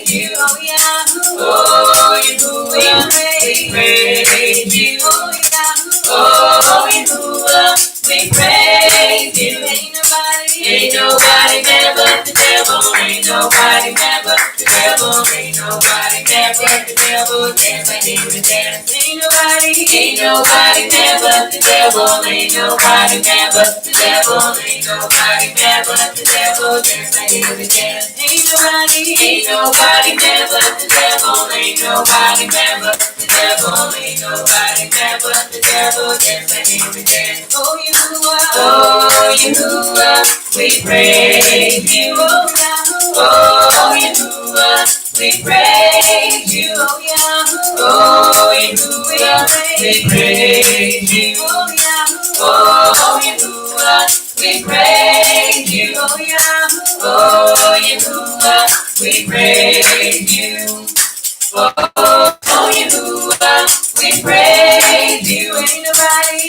you. Oh Yahoo, oh Yahuwah, we praise you. Oh Yahoo, oh Yahuwah, we praise you. Ain't nobody there but the devil. Ain't nobody there but the devil. Ain't nobody there but the devil. Dance like he was dance. Ain't nobody there but the devil. Ain't nobody there but the devil. Ain't nobody there but the devil. Dance like he was dance. Ain't nobody there but the devil. Ain't nobody there but the devil. Ain't nobody there but the devil. Dance like he was dance. Oh Yahuwah, we praise you. Oh Yahoo, oh Yahuwah, we praise you. Oh Yahoo, oh Yahuwah, we praise you. Oh Yahoo, oh Yahuwah, we praise you. Oh Yahoo, oh Yahuwah, we praise you. Oh Yahuwah, we praise you.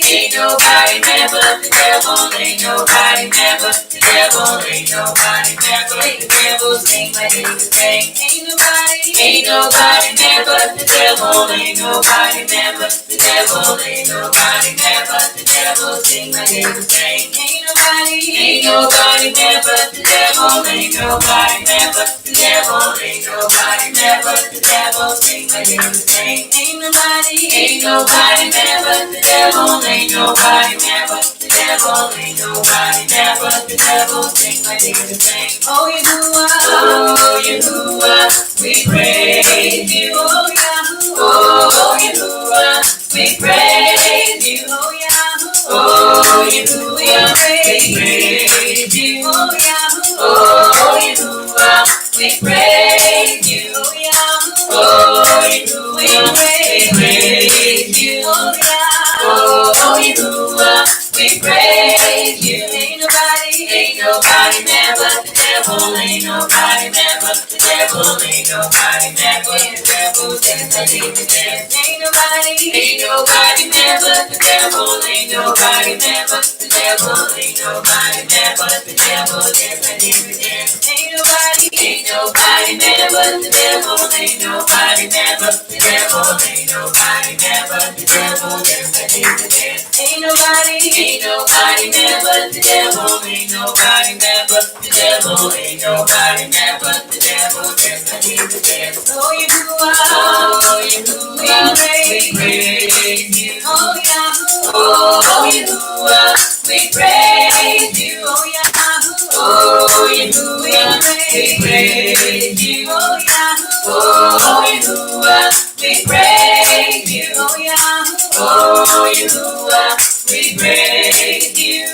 Ain't nobody there but the devil. Ain't nobody there but the devil. Ain't nobody there but the devil. Sing like he was saying. Ain't nobody there but the devil. Ain't nobody there but the devil. Ain't nobody there but the devil. Sing like he was saying. Ain't nobody there but the devil. Ain't nobody there but the devil. Ain't nobody there but the devil. Sing like he was saying. Ain't nobody there but the devil. Ain't nobody there but the devil. Ain't nobody there but the devil. Sing like he was saying. Oh Yahuwah, we praise you. Oh Yahoo, oh Yahuwah, we praise you. Oh Yahoo, oh Yahuwah, we praise you. Oh Yahoo, oh Yahuwah, we praise you. Oh Yahoo, oh Yahuwah, we praise you. Oh Yahoo, oh Yahuwah, we praise you. Ain't nobody there but the devil. Ain't nobody there but the devil. Ain't nobody there but the devil. Dance like he was dance. Ain't nobody there but the devil. Ain't nobody there but the devil. Ain't nobody there but the devil. Dance like he was dance. Ain't nobody there but the devil. Ain't nobody there but the devil. Ain't nobody there but the devil. Dance like he was dance. Ain't nobody there but the devil. Ain't nobody there but the devil. Ain't nobody there but the devil. Dance like he was dance. Oh Yahuwah, we praise you. Oh Yahoo, oh Yahuwah, we praise you. Oh Yahoo, oh Yahuwah, we praise you. Oh Yahoo, oh Yahuwah, we praise you. Oh Yahoo, oh Yahuwah, we praise you.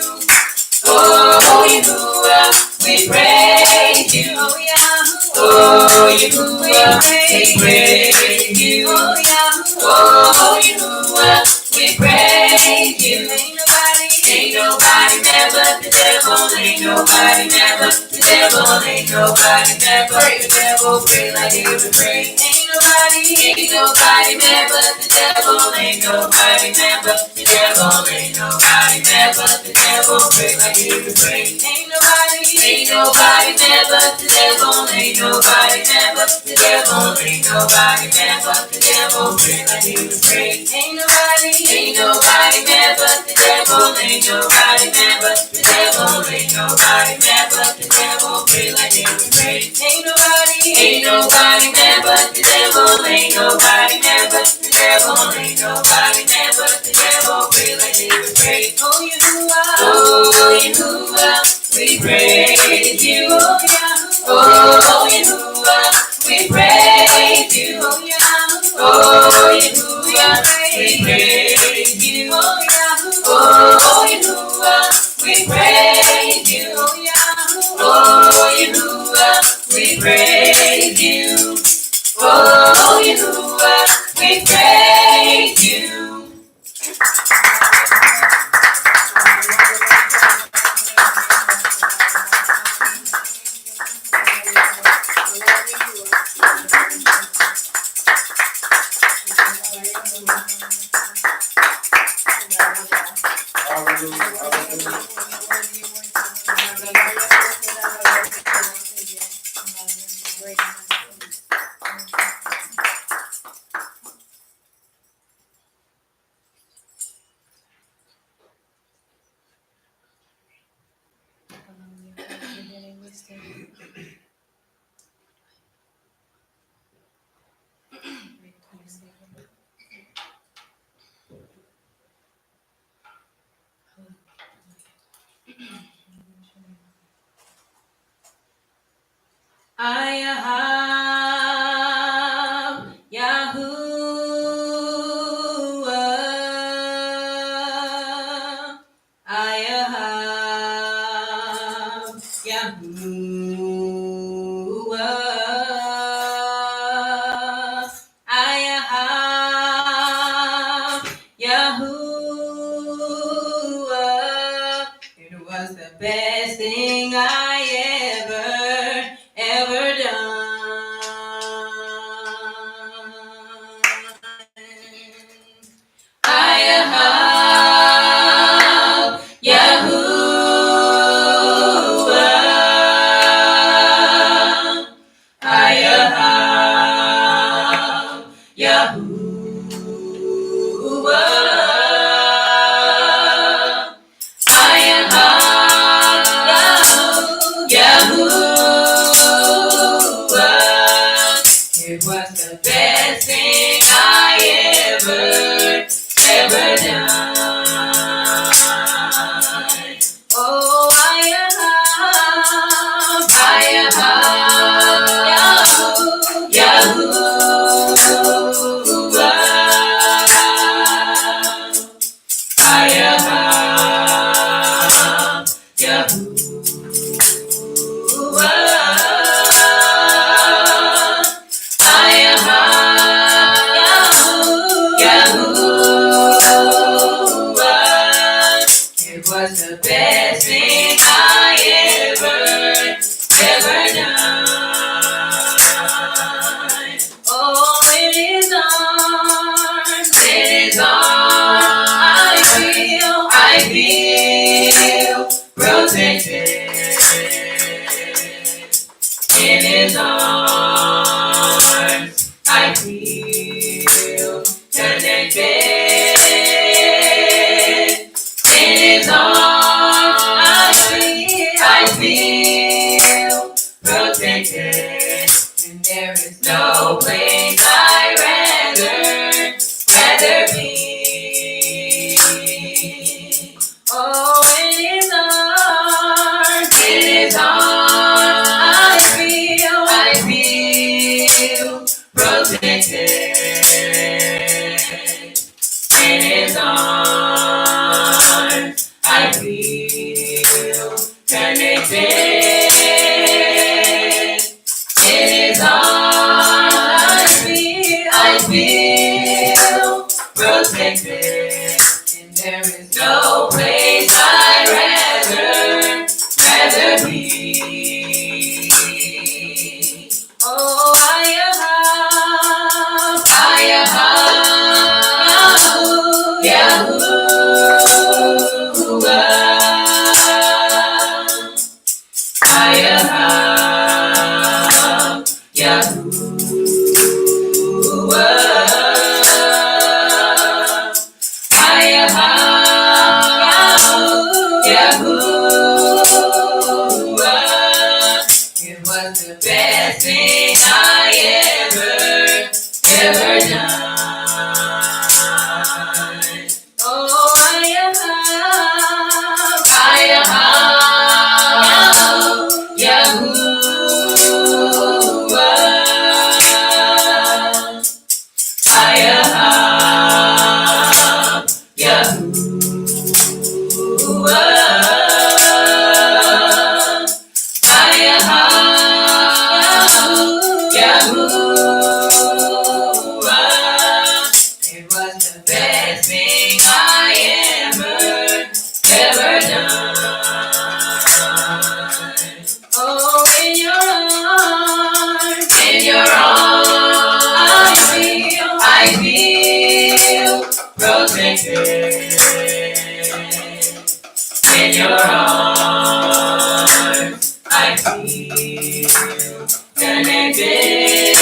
Oh Yahuwah, we praise you. Oh Yahoo, oh Yahuwah, we praise you. Oh Yahoo, oh Yahuwah, we praise you. Ain't nobody there but the devil. Ain't nobody there but the devil. Ain't nobody there but the devil. Pray like he was praying. Ain't nobody there but the devil. Ain't nobody there but the devil. Ain't nobody there but the devil. Pray like he was praying. Ain't nobody there but the devil. Ain't nobody there but the devil. Ain't nobody there but the devil. Pray like he was praying. Ain't nobody there but the devil. Ain't nobody there but the devil. Ain't nobody there but the devil. Pray like he was praying. Ain't nobody there but the devil. Ain't nobody there but the devil. Ain't nobody there but the devil. Pray like he was praying. Oh Yahuwah, we praise you. Oh Yahoo, oh Yahuwah, we praise you. Oh Yahoo, oh Yahuwah, we praise you. Oh Yahoo, oh Yahuwah, we praise you. Oh Yahoo, oh Yahuwah, we praise you. Oh Yahuwah, we praise you. Hallelujah. Ayahav Yahuwah. Ayahav Yahuwah. Ayahav Yahuwah. It was the best thing I ever done. Ayahav Yahuwah. Ayahav Yahuwah. Ayahav Yahuwah. It was the best thing I ever done. Oh, Ayahav Yahuwah. Ayahav Yahuwah. Yahuwah. It was the best thing I ever done. Oh, in His arms, I feel protected. In His arms, I feel connected. In His arms, I feel protected. And there is no place I'd rather be. Oh, in His arms, I feel protected. In His arms, I feel connected. In His arms, I feel protected. And there is no place I'd rather be. Oh, Ayahav Yahuwah. Ayahav Yahuwah. Ayahav Yahuwah. It was the best thing I ever done. Oh, Ayahav Yahuwah. Ayahav Yahuwah. Ayahav Yahuwah. It was the best thing I ever done. Oh, in your arms, I feel protected. In your arms, I feel connected.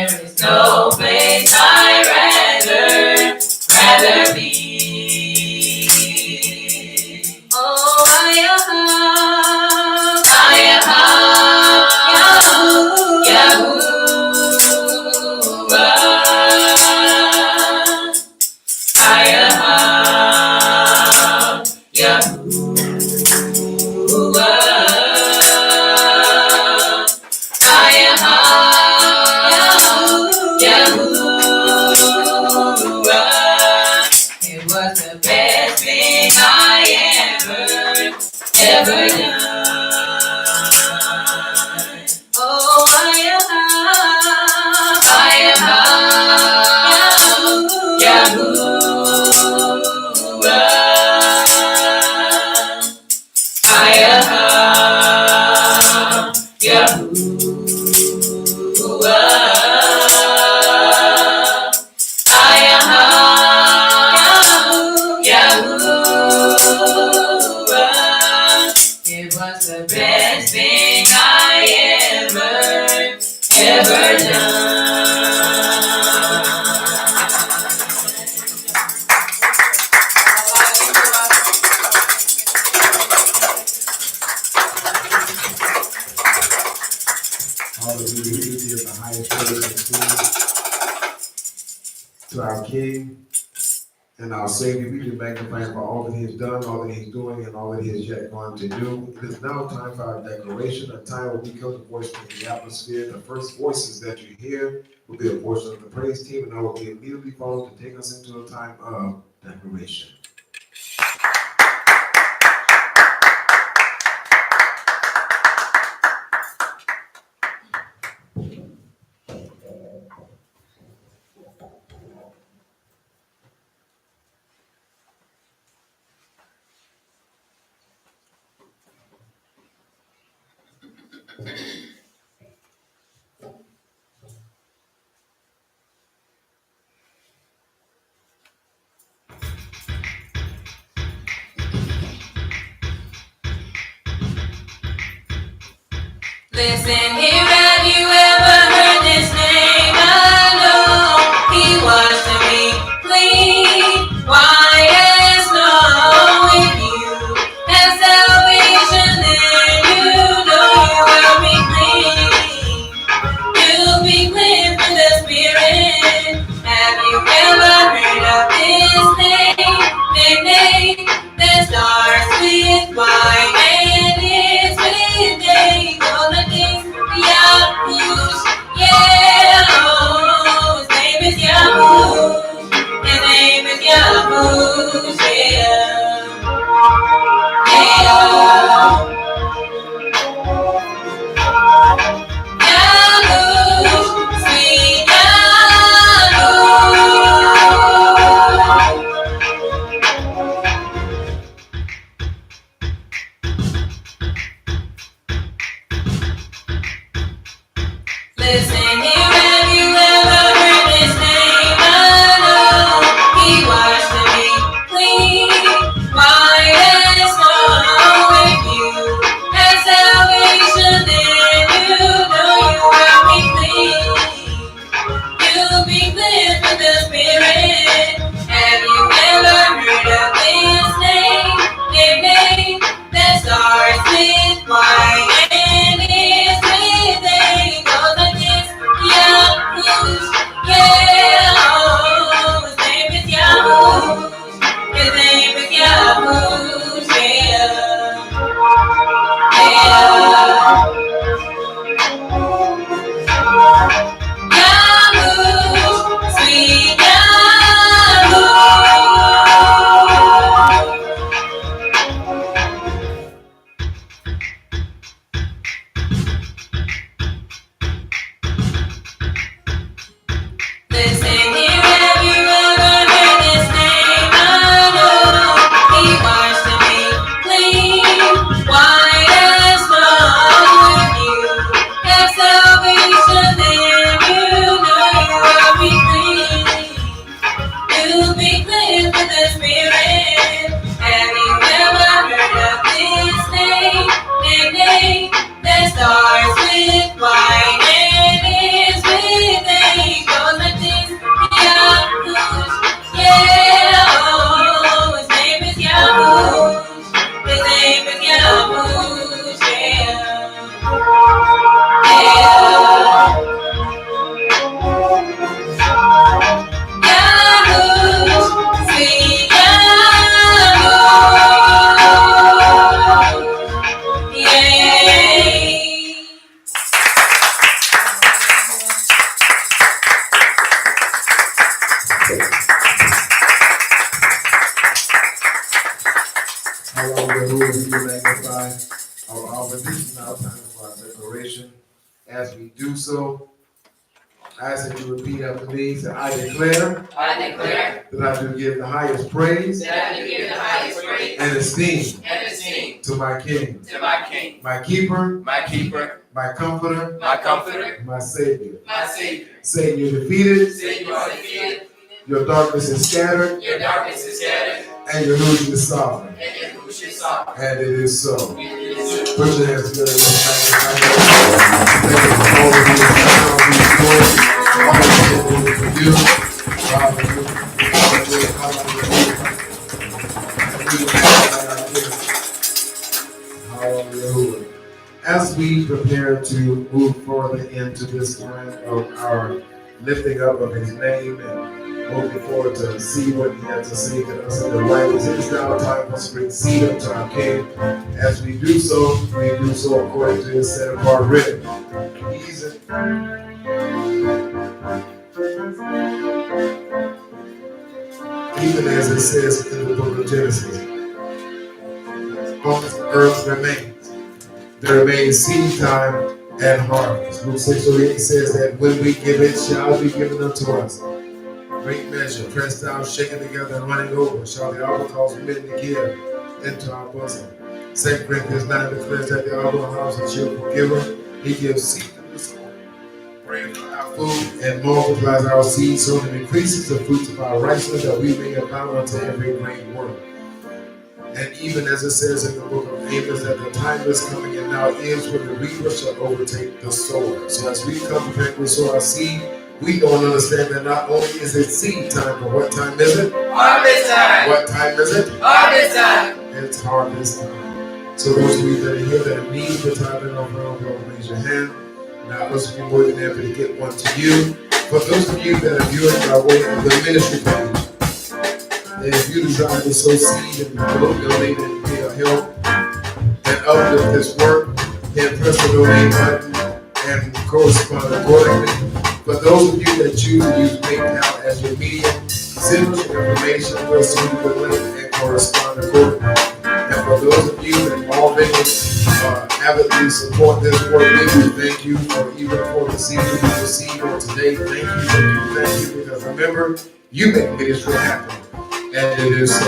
There is no place I'd rather be. Oh, it was the best thing I ever done. Oh, it was the best thing I ever done. Hallelujah. We give the highest praise and esteem to our King and our Savior. We do magnify him for all that he has done, all that he's doing, and all that he is yet going to do. It is now time for our declaration, a time where we come to voice in the atmosphere. The first voices that you hear will be a portion of the praise team, and I will be immediately followed to take us into a time of declaration. Listen here, have you ever heard this name? I know he washed me clean, white as snow. If you have salvation, then you know you will be clean. You'll be cleansed from the Spirit. Have you ever heard of this name? The name that starts with Y and ends with J. Go like this, Yahush, yeah. Oh, his name is Yahush. His name is Yahush, yeah. Yeah. Yahush, sweet Yahush. Listen here, have you ever heard this name? I know he washed me clean, white as snow. If you have salvation, then you know you will be clean. You'll be cleansed with the Spirit. Have you ever heard of this name? A name that starts with Y and ends with A. Goes like this, Yahush, yeah. Oh, his name is Yahush. His name is Yahush, yeah. Yeah. Yahush, sweet Yahush. Yahuwah be magnified. But this is now time for our declaration. As we do so, I ask that you repeat after me. Say, I declare that I do give the highest praise and esteem to my King, my keeper, my comforter, my Savior. Satan, you're defeated. Your darkness is scattered. And your illusion is sovereign. And it is so. Put your hands together. Thank you for all of you. For you. Hallelujah. As we prepare to move further into this time of our lifting up of his name and moving forward to see what he has to say to us in the writings, it is now time for us to bring seed unto our King. As we do so according to his set apart written. Even as it says in the book of Genesis, as long as the earth remains, there remains seed time and harvest. Luke 6:8 says that when we give, it shall be given unto us. Great measure, pressed down, shaken together, and running over, shall the Abba cause men to give into our bosom. 2 Corinthians 9 declares that the Abba house a cheerful giver. He gives seed to the soul, bread for our food, and multiplies our seed, so that it increases the fruits of our righteousness, that we may abound unto every great work. And even as it says in the book of Amos, that the time is coming and now is when the reaper shall overtake the sower. So as we come prepared to sow our seed, we don't understand that not only is it seed time, but what time is it? Harvest time. What time is it? Harvest time. It's harvest time. So those of you that are here that are need the tithe and offering, raise your hand. Now, those of you more than happy to get one to you. For those of you that are viewing by way of the ministry page, if you desire to sow seed and donate and pay a help and uplift this work, then press the donate button and correspond accordingly. For those of you that choose to use PayPal as your medium, send us your information, we'll send you the link and correspond accordingly. And for those of you that already avidly support this work, we do thank you for even for the seed we received on today. Thank you, because remember, you make ministry happen. And it is so.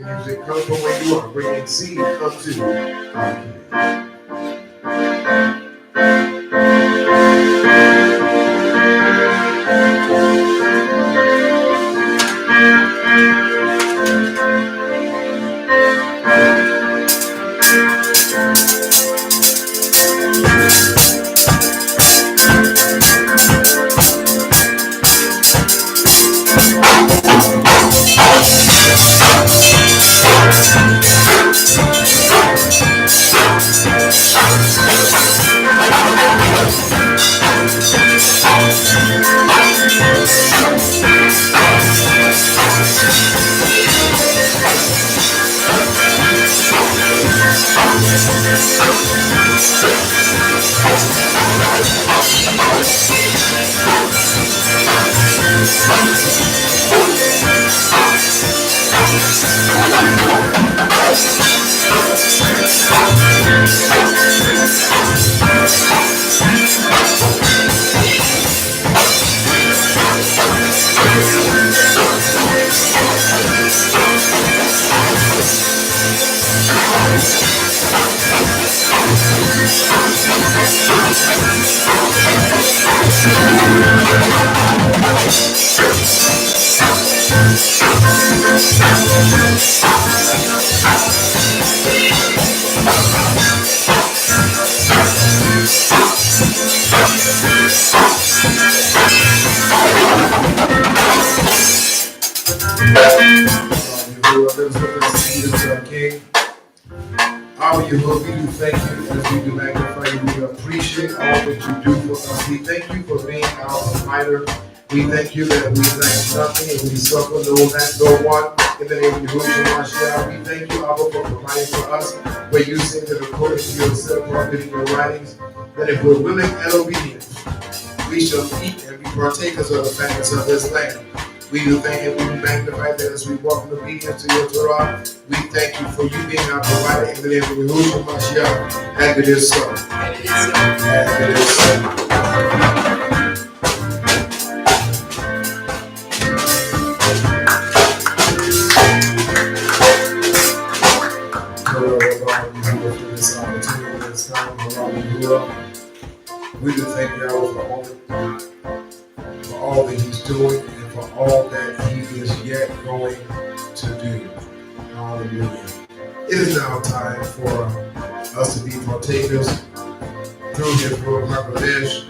music come from where you are, bringing seed unto our community. Our Yahuwah, we do thank you as we do magnify you. We appreciate all that you do for us. We thank you for being our provider. We thank you that we lack nothing and we suffer no one. In the name of Yahuwah, we thank you, Abba, for providing for us. Where you say that according to yourself, prophet in your writings, that if we're willing and obedient, we shall eat and be partakers of the fatness of this land. We do thank you, we do magnify that as we walk in obedience to your Torah. We thank you for you being our provider in the name of Yahuwah Mashiach. And it is so. And it is so. And it is so. We do thank Yahweh for all that he's doing and for all that he is yet going to do. Hallelujah. It is now time for us to be partakers through his Ruach HaKodesh,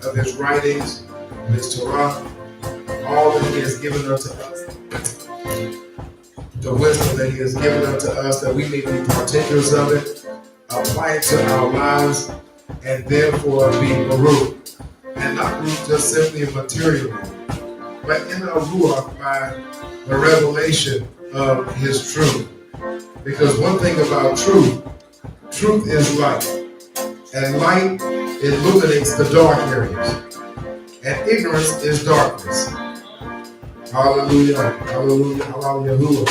of his writings, of his Torah, all that he has given unto us, the wisdom that he has given unto us, that we may be partakers of it, apply it to our lives, and therefore be Baruch. And not Baruch just simply a material, but in our Ruach by the revelation of his truth. Because one thing about truth is light. And light illuminates the dark areas. And ignorance is darkness. Hallelujah, hallelujah, hallelujah.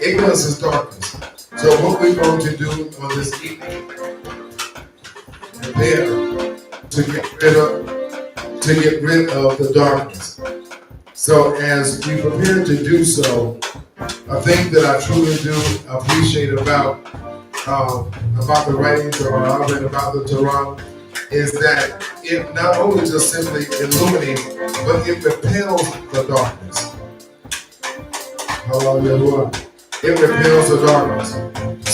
Ignorance is darkness. So what we're going to do on this evening, prepare to get rid of the darkness. So as we prepare to do so, a thing that I truly do appreciate about the writings or I read about the Torah is that it not only just simply illuminates, but it repels the darkness. Hallelujah. It repels the darkness.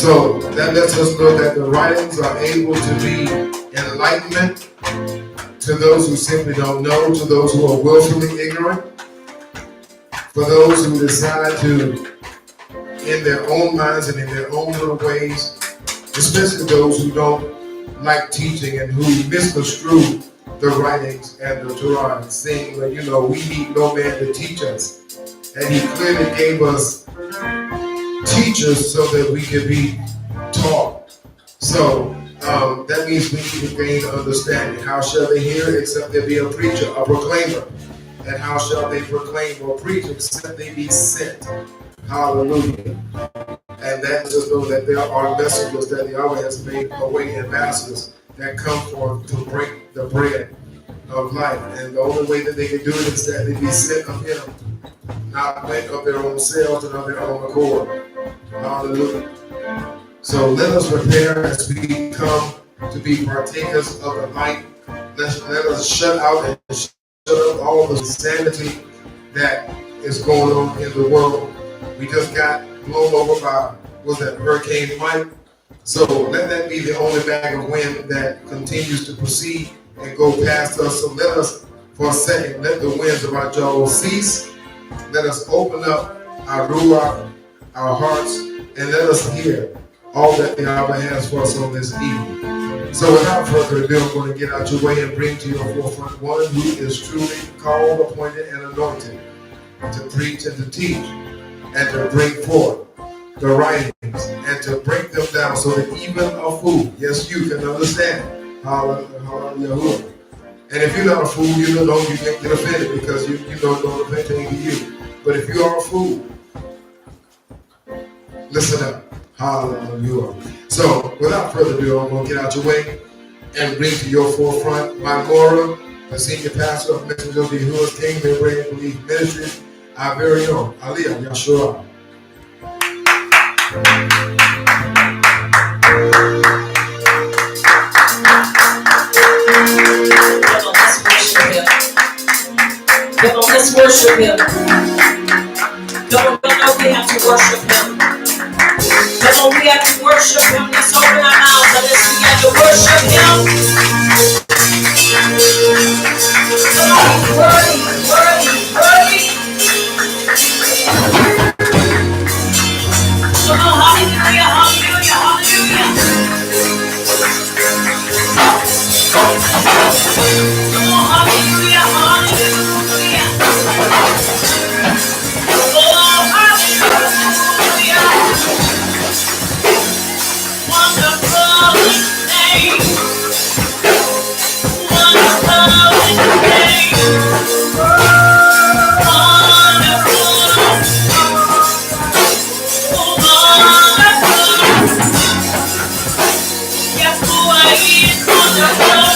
So that lets us know that the writings are able to be enlightenment to those who simply don't know, to those who are willfully ignorant, for those who decide to, in their own minds and in their own little ways, especially those who don't like teaching and who misconstrue the writings and the Torah, saying, well, you know, we need no man to teach us. And he clearly gave us teachers so that we can be taught. So that means we need to gain understanding. How shall they hear except there be a preacher, a proclaimer? And how shall they proclaim or preach except they be sent? Hallelujah. And that just know that there are messengers that Yahweh has made away, ambassadors that come forth to break the bread of life. And the only way that they can do it is that they be sent of him, not went of their own selves and of their own accord. Hallelujah. So let us prepare as we come to be partakers of the light. Let us shut out and shut up all the insanity that is going on in the world. We just got blown over by, was that Hurricane Mike? So let that be the only bag of wind that continues to proceed and go past us. So let us, for a second, let the winds of our jaws cease. Let us open up our ruach, our hearts, and let us hear all that the Abba has for us on this evening. So without further ado, I'm going to get out your way and bring to your forefront one who is truly called, appointed, and anointed to preach and to teach and to bring forth the writings and to break them down so that even a fool, yes, you can understand. Hallelujah. And if you're not a fool, you don't get offended because you don't pertain to you. But if you are a fool, listen up. Hallelujah. So without further ado, I'm going to get out your way and bring to your forefront my Mora, the senior pastor of Messenger of the Yahuwah's Kingdom and Bread and Belief Ministry, our very own Aliyah Yashua. Come on, let's worship him. Come on, we have to worship him. Come on, we have to worship him. Let's open our mouths and let's begin to worship him. Come on, he's worthy, worthy, worthy. Come on, hallelujah, hallelujah, hallelujah. Come on, hallelujah, hallelujah. Oh, hallelujah. Wonderful name. Wonderful name. Wonderful. Yes, boy, is wonderful.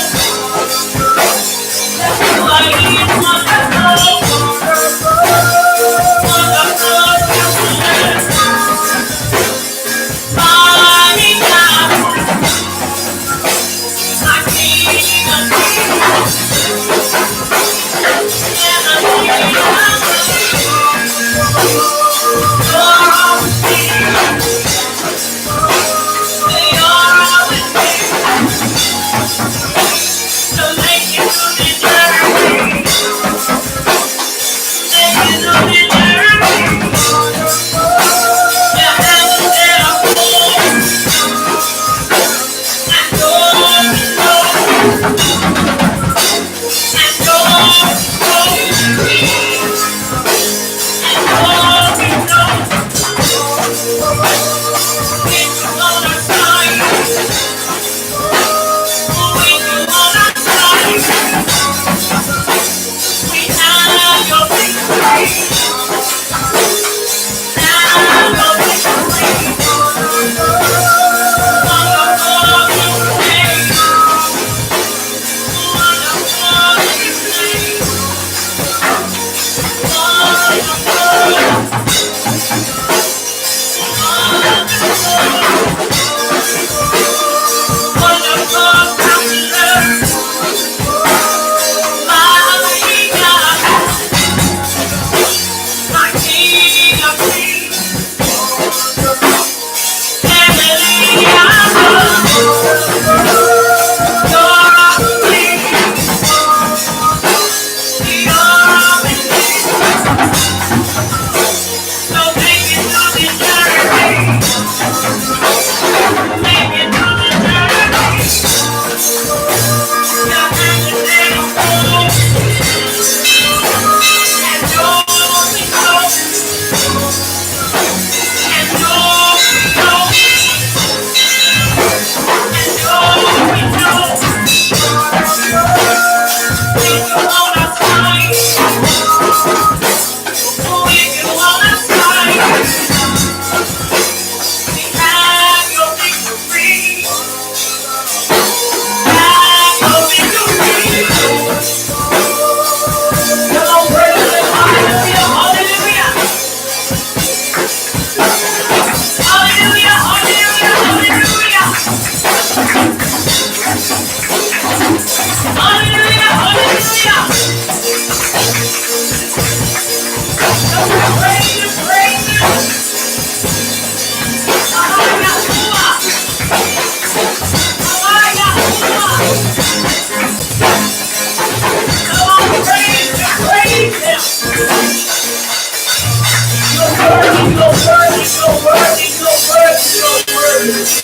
You're worthy,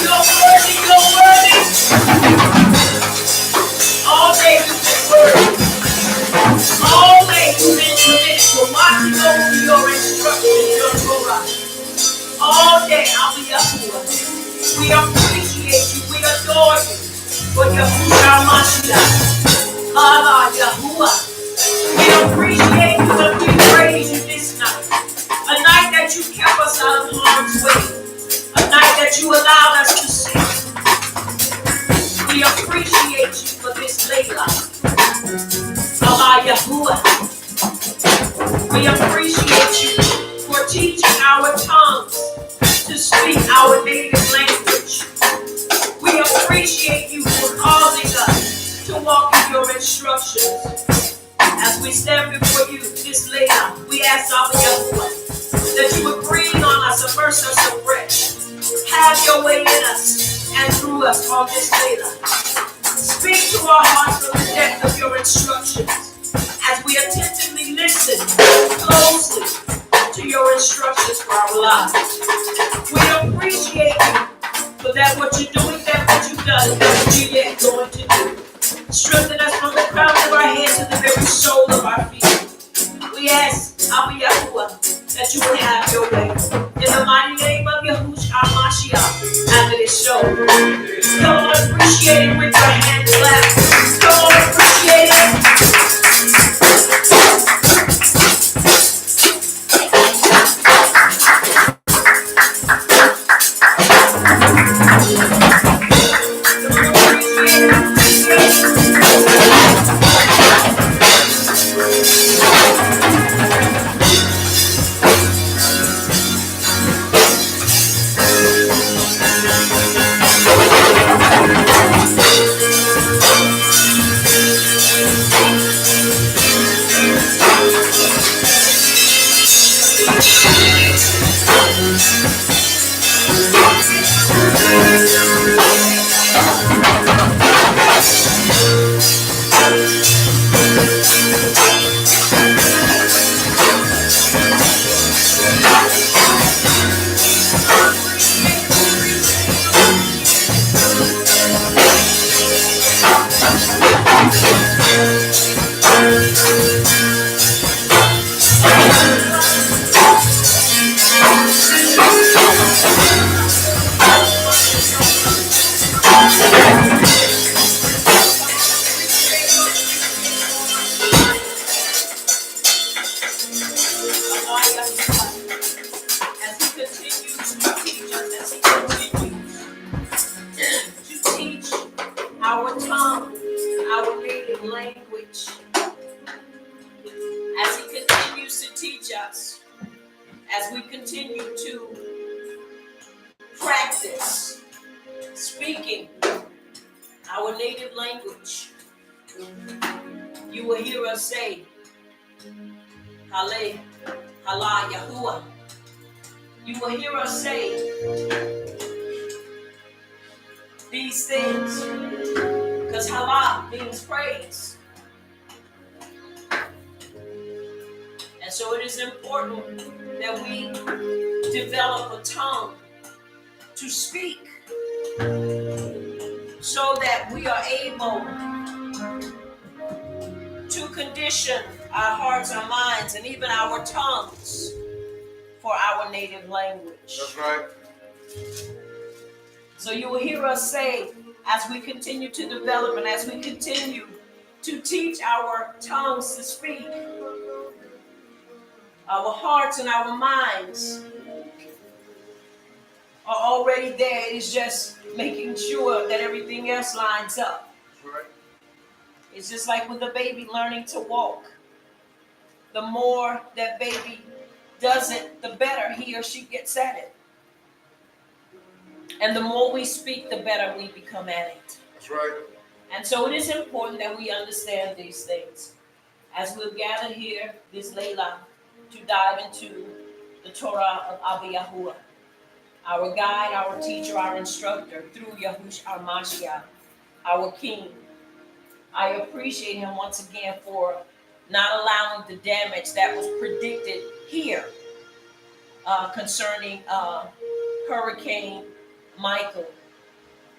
you're worthy, you're worthy. All day you've been worthy. All day you've been committed to watching over your instructions, your Torah. All day I'll be up here. We appreciate you, we adore you. For Yahushua Mashiach, Allah Yahuwah. We appreciate you and we praise you this night. A night that you kept us out of harm's way. A night that you allowed us to see. We appreciate you for this Layla. Allah Yahuwah. We appreciate you for teaching our tongues to speak our native language. We appreciate you for causing us to walk in your instructions. As we stand before you this Layla, we ask our Yahuwah that you would breathe on us, immerse us afresh. Have your way in us and through us on this Layla. Speak to our hearts from the depth of your instructions as we attentively listen closely to your instructions for our lives. We appreciate you for that what you're doing, that what you've done, and that what you're yet going to do. Strengthen us from the crown of our heads to the very sole of our feet. We ask, Abba Yahuwah, that you will have your way. In the mighty name of Yahushua Mashiach, and it is so. Come on, appreciate it with your hands clapped. Come on, appreciate it. As we continue to practice speaking our native language, you will hear us say, Hale, Hala, Yahuwah. You will hear us say these things because Hala means praise. And so it is important that we develop a tongue to speak so that we are able to condition our hearts, our minds, and even our tongues for our native language. That's right. So you will hear us say, as we continue to develop and as we continue to teach our tongues to speak, our hearts and our minds are already there. It is just making sure that everything else lines up. Right. It's just like with a baby learning to walk. The more that baby does it, the better he or she gets at it. And the more we speak, the better we become at it. That's right. And so it is important that we understand these things. As we'll gather here this Layla to dive into the Torah of Abba Yahuwah, our guide, our teacher, our instructor, through Yahushua Mashiach, our King. I appreciate him once again for not allowing the damage that was predicted here concerning Hurricane Michael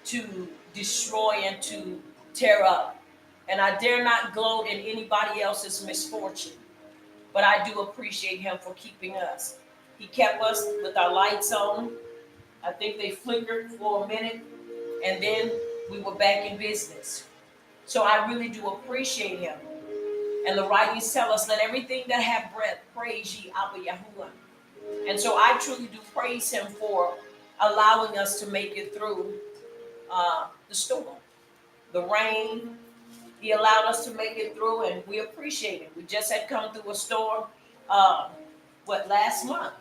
to destroy and to tear up. And I dare not gloat in anybody else's misfortune, but I do appreciate him for keeping us. He kept us with our lights on. I think they flickered for a minute, and then we were back in business. So I really do appreciate him. And the writings tell us, let everything that have breath praise ye Abba Yahuwah. And so I truly do praise him for allowing us to make it through the storm, the rain. He allowed us to make it through, and we appreciate it. We just had come through a storm, uh, last month?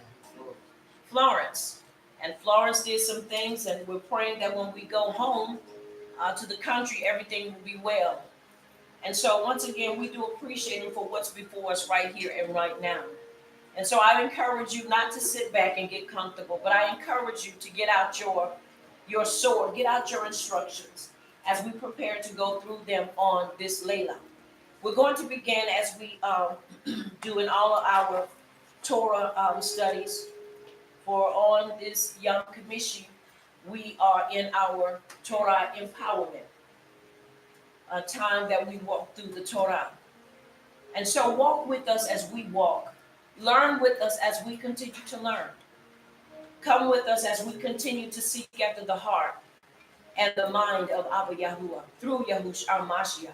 Florence. And Florence did some things, and we're praying that when we go home to the country, everything will be well. And so once again, we do appreciate him for what's before us right here and right now. And so I encourage you not to sit back and get comfortable, but I encourage you to get out your sword, get out your instructions as we prepare to go through them on this Layla. We're going to begin as we do in all of our Torah studies. For on this Yom Kamishi, we are in our Torah empowerment, a time that we walk through the Torah. And so walk with us as we walk. Learn with us as we continue to learn. Come with us as we continue to seek after the heart and the mind of Abba Yahuwah through Yahush our Mashiach.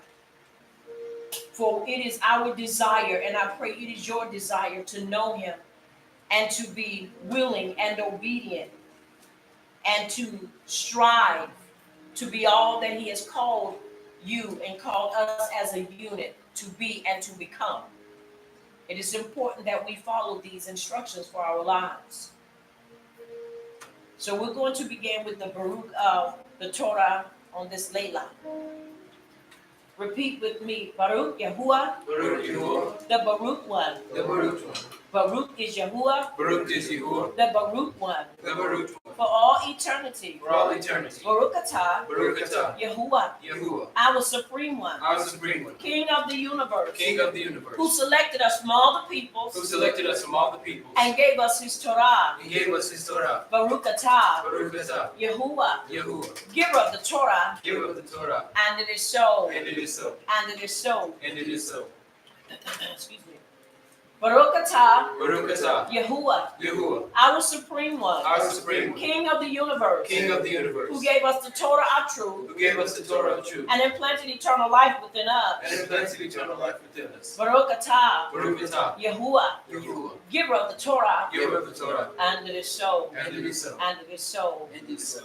For it is our desire, and I pray it is your desire, to know him and to be willing and obedient and to strive to be all that he has called you and called us as a unit to be and to become. It is important that we follow these instructions for our lives. So we're going to begin with the Baruch of the Torah on this Layla. Repeat with me. Baruch Yahuwah. Baruch Yahuwah. The Baruch one. The Baruch one. Baruch is Yahuwah. Baruch is Yahuwah. The Baruch one. The Baruch one. For all eternity. For all eternity. Baruch atah. Baruch atah. Yahuwah. Yahuwah. Our supreme one. Our supreme one. King of the universe. King of the universe. Who selected us from all the peoples. Who selected us from all the peoples. And gave us his Torah. He gave us his Torah. Baruch atah. Baruch atah. Yahuwah. Yahuwah. Giver of the Torah. Giver of the Torah. And it is so. And it is so. And it is so. And it is so. Excuse me. Baruch atah. Baruch atah. Yahuwah. Yahuwah. Our supreme one. Our supreme one. King of the universe. King of the universe. Who gave us the Torah of truth. Who gave us the Torah of truth. And implanted eternal life within us. And implanted eternal life within us. Baruch atah. Baruch atah. Yahuwah. Yahuwah. Giver of the Torah. Giver of the Torah. And it is so. And it is so. And it is so. And it is so.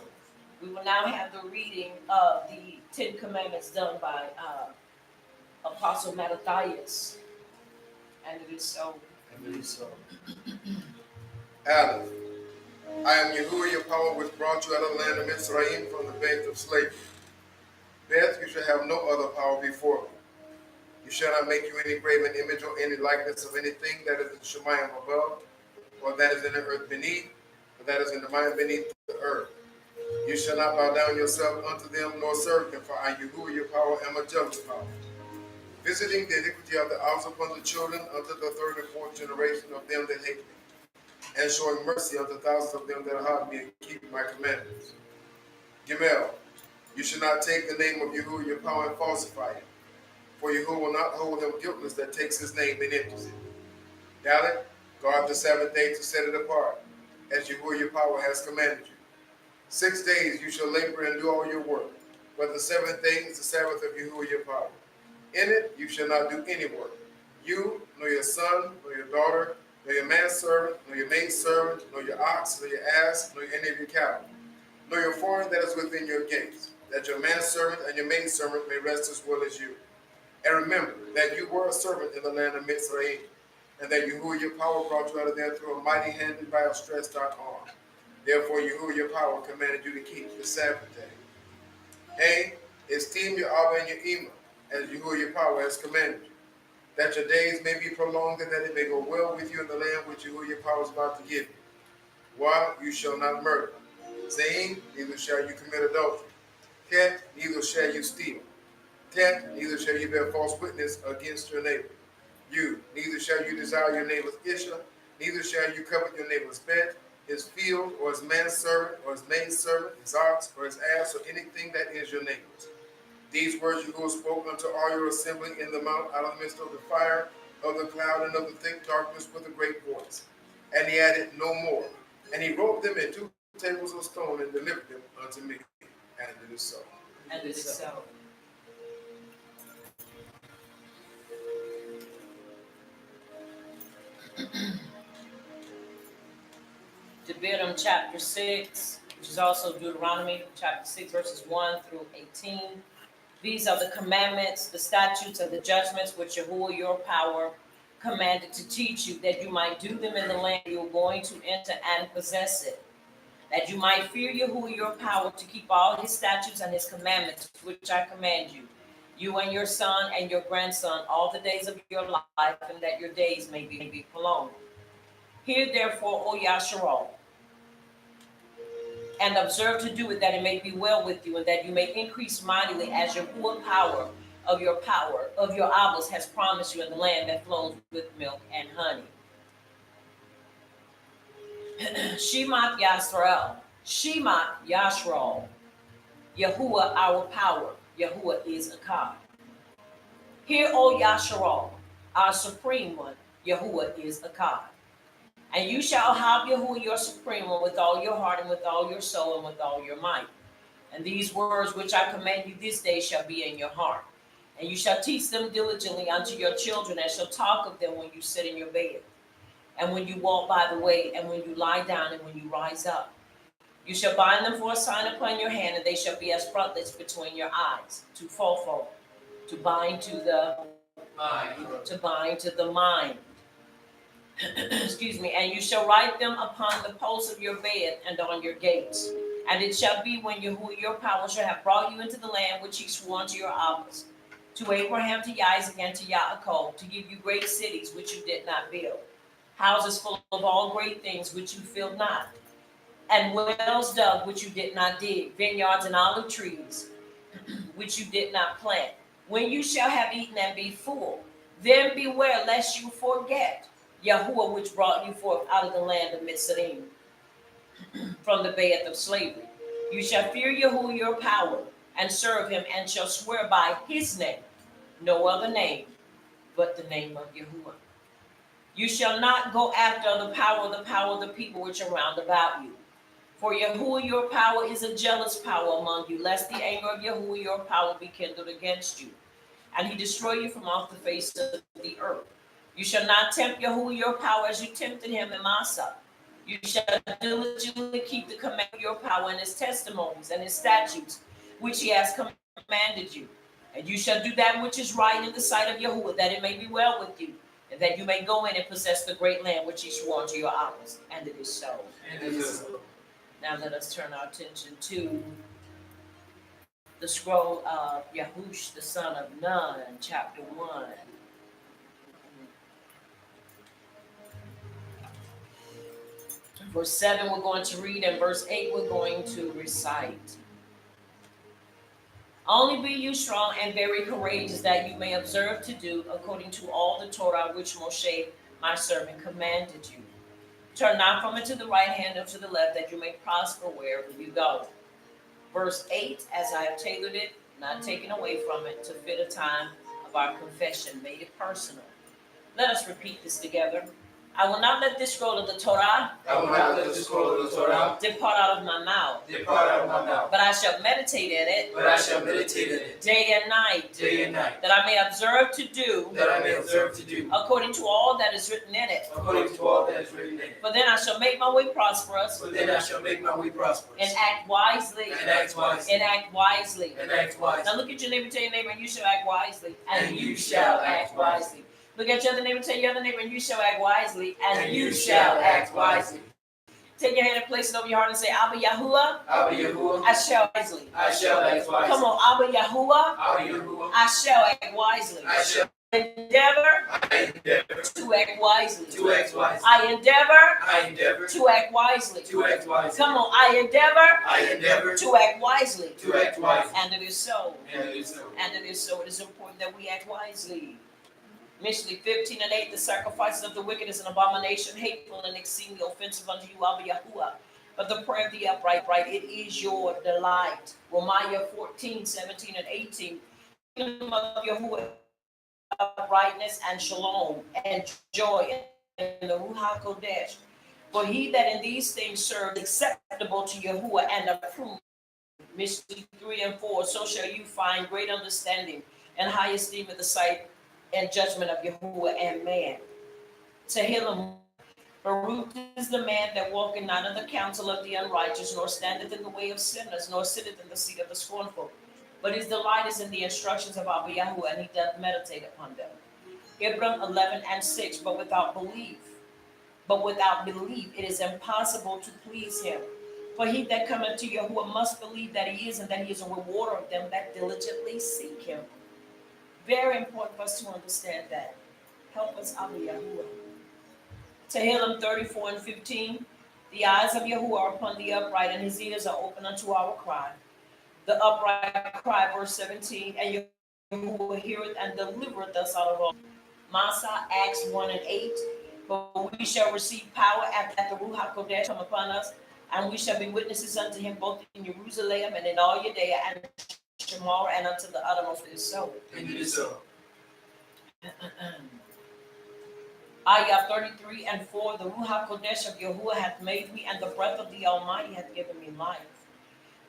We will now have the reading of the Ten Commandments done by Apostle Mattathias. And it is so. And it is so. Aleph. I am Yahuwah your power, which brought you out of the land of Mitzrayim from the beds of slavery. Beth, you shall have no other power before me. You shall not make you any graven image or any likeness of anything that is in Shemayim above, or that is in the earth beneath, or that is in the mind beneath the earth. You shall not bow down yourself unto them, nor serve them, for I, Yahuwah your power, am a jealous power, visiting the iniquity of the house upon the children unto the third and fourth generation of them that hate me, and showing mercy unto thousands of them that hate me and keep my commandments. Gimel, you shall not take the name of Yahuwah your power and falsify it, for Yahuwah will not hold him guiltless that takes his name and empties it. Dalet, guard the Sabbath day to set it apart, as Yahuwah your power has commanded you. 6 days you shall labor and do all your work, but the seventh day is the Sabbath of Yahuwah your power. In it you shall not do any work, you, nor your son, nor your daughter, nor your manservant, nor your maidservant, nor your ox, nor your ass, nor any of your cattle, nor your foreign that is within your gates, that your manservant and your maidservant may rest as well as you. And remember that you were a servant in the land of Mitzrayim, and that Yahuwah your power brought you out of there through a mighty hand and by a stretched out arm. Therefore Yahuwah your power commanded you to keep the Sabbath day. Hey, esteem your Abba and your Ema, as Yahuwah your power has commanded you, that your days may be prolonged and that it may go well with you in the land which Yahuwah your power is about to give you. While you shall not murder. Saying, neither shall you commit adultery. Tet, neither shall you steal. Tet, neither shall you bear false witness against your neighbor. You, neither shall you desire your neighbor's Isha, Neither shall you covet your neighbor's bed, his field, or his manservant, or his maidservant, his ox, or his ass, or anything that is your neighbor's. These words Yahuwah spoke unto all your assembly in the mount out of the midst of the fire, of the cloud, and of the thick darkness with a great voice. And he added no more. And he wrote them in 2 tables of stone and delivered them unto me. And it is so. And it is so. Devarim chapter 6, which is also Deuteronomy chapter 6, verses 1 through 18. These are the commandments, the statutes, and the judgments which Yahuwah your power commanded to teach you, that you might do them in the land you are going to enter and possess it, that you might fear Yahuwah your power to keep all his statutes and his commandments, which I command you, you and your son and your grandson, all the days of your life, and that your days may be prolonged. Hear therefore, O Yasharal, and observe to do it, that it may be well with you, and that you may increase mightily, as Yahuwah power of your Abbas has promised you in the land that flows with milk and honey. Shemat Yashral, Yahuwah our power, Yahuwah is Akkad. Hear, O Yasharal, our supreme one, Yahuwah is Akkad. And you shall have Yahuwah your supreme one with all your heart and with all your soul and with all your might. And these words which I command you this day shall be in your heart. And you shall teach them diligently unto your children, and shall talk of them when you sit in your bed, and when you walk by the way, and when you lie down, and when you rise up. You shall bind them for a sign upon your hand, and they shall be as frontlets between your eyes, to fofo, to bind to the mind. Excuse me. And you shall write them upon the posts of your bed and on your gates. And it shall be when Yahuwah your power shall have brought you into the land which he swore unto your fathers, to Abraham, to Isaac, and to Yaakov, to give you great cities which you did not build, houses full of all great things which you filled not, and wells dug which you did not dig, vineyards and olive trees which you did not plant. When you shall have eaten and be full, then beware lest you forget Yahuwah which brought you forth out of the land of Mitzrayim, from the bed of slavery. You shall fear Yahuwah your power, and serve him, and shall swear by his name, no other name but the name of Yahuwah. You shall not go after the power of the people which are round about you. For Yahuwah your power is a jealous power among you, lest the anger of Yahuwah your power be kindled against you, and he destroy you from off the face of the earth. You shall not tempt Yahuwah your power as you tempted him in Massah. You shall diligently keep the command of your power and his testimonies and his statutes, which he has commanded you. And you shall do that which is right in the sight of Yahuwah, that it may be well with you, and that you may go in and possess the great land which he swore unto your fathers. And it is so. And it is so. Now let us turn our attention to the scroll of Yahush, the son of Nun, chapter 1. Verse 7 we're going to read, and verse 8 we're going to recite. Only be you strong and very courageous, that you may observe to do according to all the Torah which Moshe my servant commanded you. Turn not from it to the right hand or to the left, that you may prosper wherever you go. Verse 8, as I have tailored it, not taken away from it, to fit a time of our confession, made it personal. Let us repeat this together. I will not let this scroll of the Torah depart out of my mouth. But I shall meditate in it. Day and night. That I may observe to do. According to all that is written in it. For then I shall make my way prosperous. And act wisely. Now look at your neighbor, tell your neighbor, and you shall act wisely. And you shall act wisely. Look at your other neighbor, tell your other neighbor, and you shall act wisely, and you shall act wisely. Take your hand and place it over your heart and say, Abba Yahuwah, I shall wisely. Come on, Abba Yahuwah, I shall act wisely. Endeavor to act wisely. I endeavor to act wisely. Come on, I endeavor to act wisely. And it is so. And it is so. It is important that we act wisely. Mishlei 15 and 8, the sacrifices of the wicked is an abomination, hateful and exceedingly offensive unto you, Abba Yahuwah. But the prayer of the upright, it is your delight. Romaiah 14, 17 and 18, the kingdom of Yahuwah, uprightness and shalom and joy in the Ruach Kodesh. For he that in these things serves acceptable to Yahuwah and approved. Mishlei 3 and 4, so shall you find great understanding and high esteem in the sight and judgment of Yahuwah and man. Tehillim, Baruch is the man that walketh not in the counsel of the unrighteous, nor standeth in the way of sinners, nor sitteth in the seat of the scornful. But his delight is in the instructions of Abba Yahuwah, and he doth meditate upon them. Hebron 11 and 6, but without belief, it is impossible to please him. For he that cometh to Yahuwah must believe that he is, and that he is a rewarder of them that diligently seek him. Very important for us to understand that. Help us, Abba Yahuwah. Tehillim 34 and 15. The eyes of Yahuwah are upon the upright, and his ears are open unto our cry. The upright cry, verse 17, and Yahuwah heareth and delivereth us out of all. Masa, Acts 1 and 8. But we shall receive power after the Ruach Kodesh come upon us, and we shall be witnesses unto him both in Jerusalem and in all Judea and Shamar and unto the uttermost. It is so. And it is so. Ayah 33 and 4, the Ruach Kodesh of Yahuwah hath made me, and the breath of the Almighty hath given me life.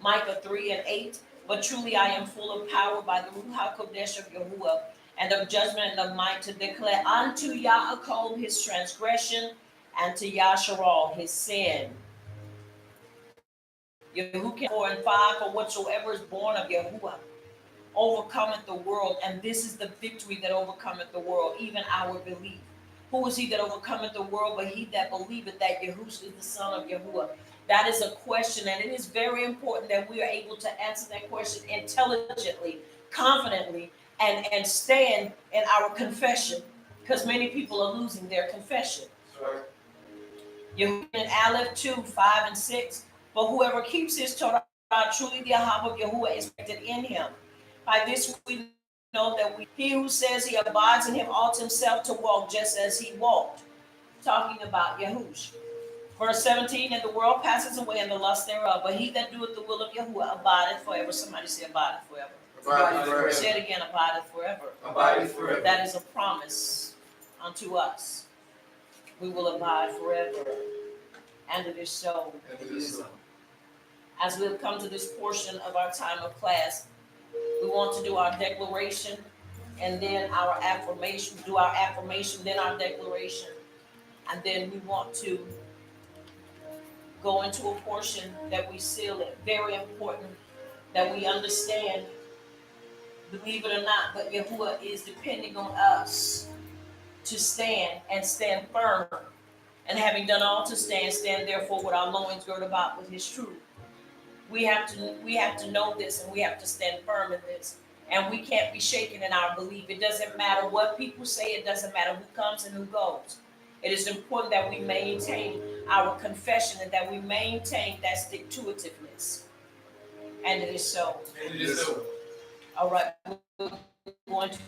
Micah 3 and 8, but truly I am full of power by the Ruach Kodesh of Yahuwah, and of judgment and of might, to declare unto Yaakov his transgression, and to Yasharal his sin. Yahuwah 4 and 5, for whatsoever is born of Yahuwah overcometh the world, and this is the victory that overcometh the world, even our belief. Who is he that overcometh the world but he that believeth that Yahushua is the Son of Yahuwah? That is a question, and it is very important that we are able to answer that question intelligently, confidently, and stand in our confession, because many people are losing their confession. Right. Yahuwah in Aleph 2, 5 and 6, but whoever keeps his Torah, truly the Ahab of Yahuwah is expected in him. By this we know that he who says he abides in him ought himself to walk just as he walked. Talking about Yahushua. Verse 17, and the world passes away and the lust thereof, but he that doeth the will of Yahuwah abideth forever. Somebody say abideth forever. Abideth forever. Say it again, abideth forever. Abideth forever. That is a promise unto us. We will abide forever. And it is so. And it is so. As we have come to this portion of our time of class, we want to do our declaration and then our affirmation, then our declaration. And then we want to go into a portion that we seal it. Very important that we understand, believe it or not, but Yahuwah is depending on us to stand and stand firm. And having done all to stand, stand therefore with our loins girded about with his truth. We have to know this, and we have to stand firm in this. And we can't be shaken in our belief. It doesn't matter what people say. It doesn't matter who comes and who goes. It is important that we maintain our confession and that we maintain that stick-to-itiveness. And it is so. And it is so. All right. We're going to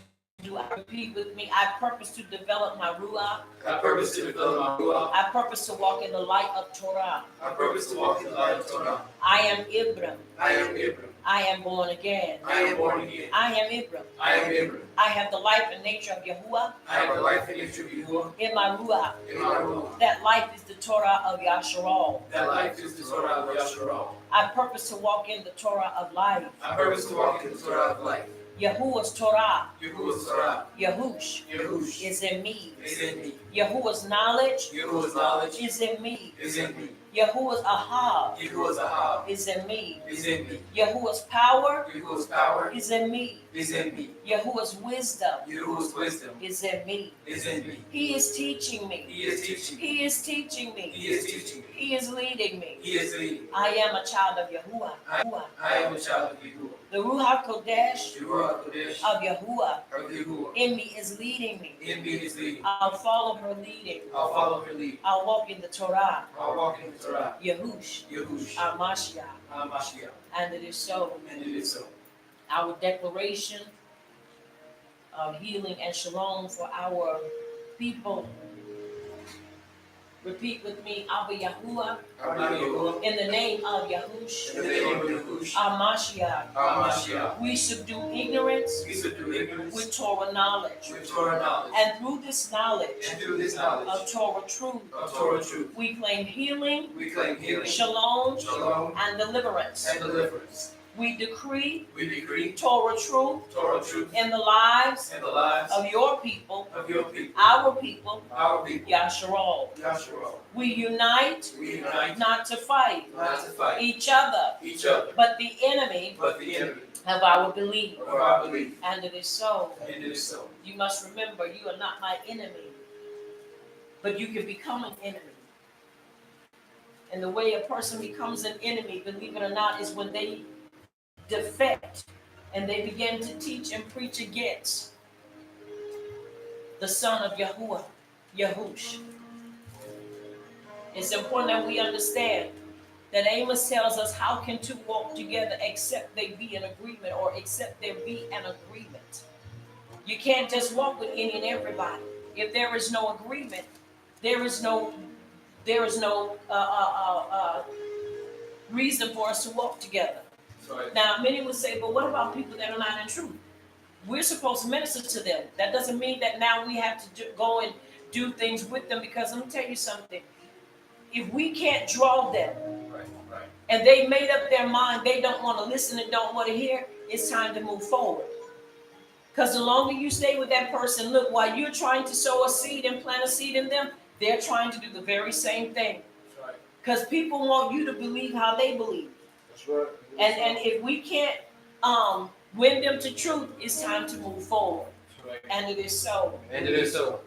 repeat with me. I purpose to develop my Ruach. I purpose to develop my Ruach. I purpose to walk in the light of Torah. I purpose to walk in the light of Torah. I am Ibram. I am Ibram. I am born again. I am born again. I am Ibram. I am Ibram. I have the life and nature of Yahuwah I have the life and nature of Yahuwah in my Ruach. in my Ruach. That life is the Torah of Yasharal. That life is the Torah of Yasharal. I purpose to walk in the Torah of life. I purpose to walk in the Torah of life. Yahuwah's Torah, Yahuwah's Torah. Yahush, Yahush is in me. is in me. Yahuwah's knowledge Yahuwah's knowledge is in me. is in me. Yahuwah's ahab Yahuwah's ahab is in me. is in me. Yahuwah's power Yahuwah's power is in me. is in me. Yahuwah's wisdom Yahuwah's wisdom is in me. is in me. He is teaching me. He is teaching me. He is teaching me. He is teaching me. He is leading me. He is leading me. I am a child of Yahuwah. I am a child of Yahuwah. The Ruach Kodesh The Ruach Kodesh of Yahuwah of Yahuwah in me is leading me. in me is leading. I'll follow her leading. I'll follow her lead. I'll walk in the Torah. I'll walk in the Torah. Yahush, Yahush. our Mashiach. Mashiach. And it is so. And it is so. Our declaration healing and shalom for our people. Repeat with me, Abba Yahuwah, in the name of Yahush, In the name of Yahushua, Amashiach. Hamashiach, We subdue ignorance we subdue ignorance with Torah knowledge. with Torah knowledge. And through this knowledge And through this knowledge of Torah truth, of Torah truth, we claim healing, we claim healing, shalom, shalom, and deliverance. and deliverance. We decree We decree Torah truth Torah truth in the lives in the lives of your people, of your people, our people, our people, Yasharal. Yahshua. We unite We unite not to fight not to fight each other, each other, but the enemy but the enemy of our belief. of our belief. And it is so. And it is so. You must remember, you are not my enemy, but you can become an enemy. And the way a person becomes an enemy, believe it or not, is when they defect and they begin to teach and preach against the son of Yahuwah, Yahush. It's important that we understand that Amos tells us, how can two walk together except they be in agreement, or except there be an agreement? You can't just walk with any and everybody. If there is no agreement, there is no reason for us to walk together. Right. Now, many would say, but what about people that are not in truth? We're supposed to minister to them. That doesn't mean that now we have to go and do things with them, because let me tell you something. If we can't draw them, Right. and they made up their mind, they don't want to listen and don't want to hear, it's time to move forward. Because the longer you stay with that person, look, while you're trying to sow a seed and plant a seed in them, they're trying to do the very same thing. Right. Because people want you to believe how they believe. That's right. And if we can't win them to truth, it's time to move forward. Right. And it is so. And it is so.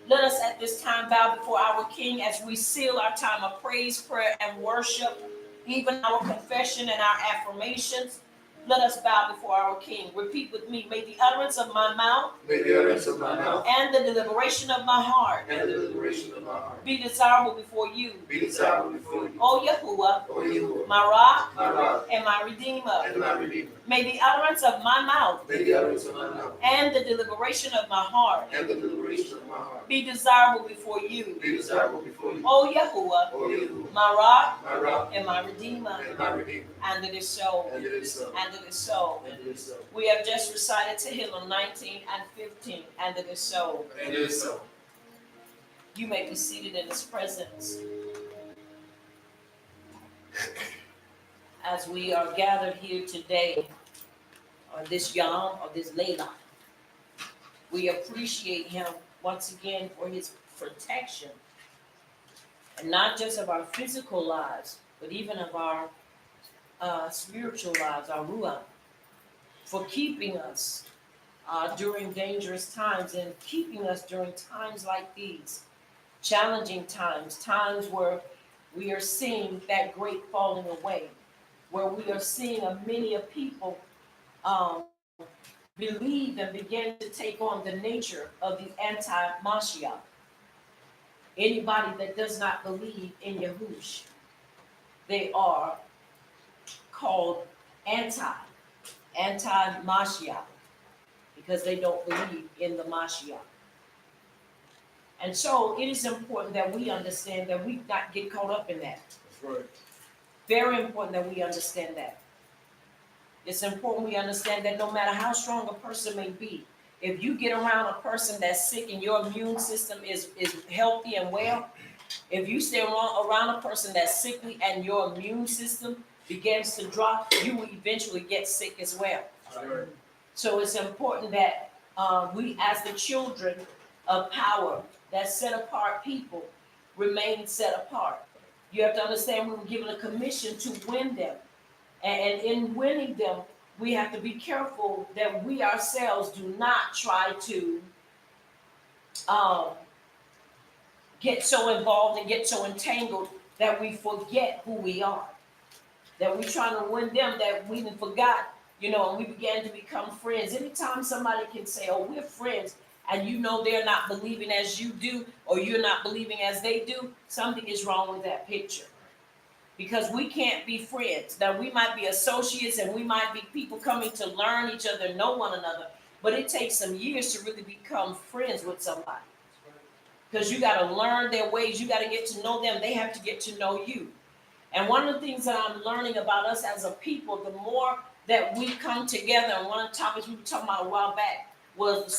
Let us at this time bow before our King as we seal our time of praise, prayer, and worship, even our confession and our affirmations. Let us bow before our King. Repeat with me. May the utterance of my mouth May the utterance of my mouth and the deliberation of my heart and the deliberation of my heart be desirable before you, be desirable before you, O Yahuwah, O Yahuwah, my rock my rock and my redeemer. and my redeemer. May the utterance of my mouth May the utterance of my mouth and the deliberation of my heart and the deliberation of my heart be desirable before you, be desirable before you, O Yahuwah, O Yahuwah, my rock my rock and my redeemer. and my redeemer. And it is so. And it is so. And it is so. And it is so. We have just recited Tehillim 19 and 15, and it is so. And it is so. You may be seated in His presence. As we are gathered here today, on this Yom, or this Layla, we appreciate Him once again for His protection, and not just of our physical lives, but even of our spiritual lives, our Ruach, for keeping us during dangerous times, and keeping us during times like these, challenging times, times where we are seeing that great falling away, where we are seeing many of people believe and begin to take on the nature of the anti-Mashiach. Anybody that does not believe in Yahush, they are called anti-Mashiach, because they don't believe in the Mashiach. And so it is important that we understand that we not get caught up in that. That's right. Very important that we understand that. It's important we understand that no matter how strong a person may be, if you get around a person that's sick and your immune system is healthy and well, if you stay around a person that's sickly and your immune system begins to drop, you will eventually get sick as well. Right. So it's important that we, as the children of power, that set apart people, remain set apart. You have to understand we were given a commission to win them. And in winning them, we have to be careful that we ourselves do not try to get so involved and get so entangled that we forget who we are. That we're trying to win them, that we forgot, and we began to become friends. Anytime somebody can say, oh, we're friends, and they're not believing as you do, or you're not believing as they do, something is wrong with that picture. Because we can't be friends. Now, we might be associates, and we might be people coming to learn each other, know one another, but it takes some years to really become friends with somebody. Because you got to learn their ways, you got to get to know them, they have to get to know you. And one of the things that I'm learning about us as a people, the more that we come together, and one of the topics we were talking about a while back was the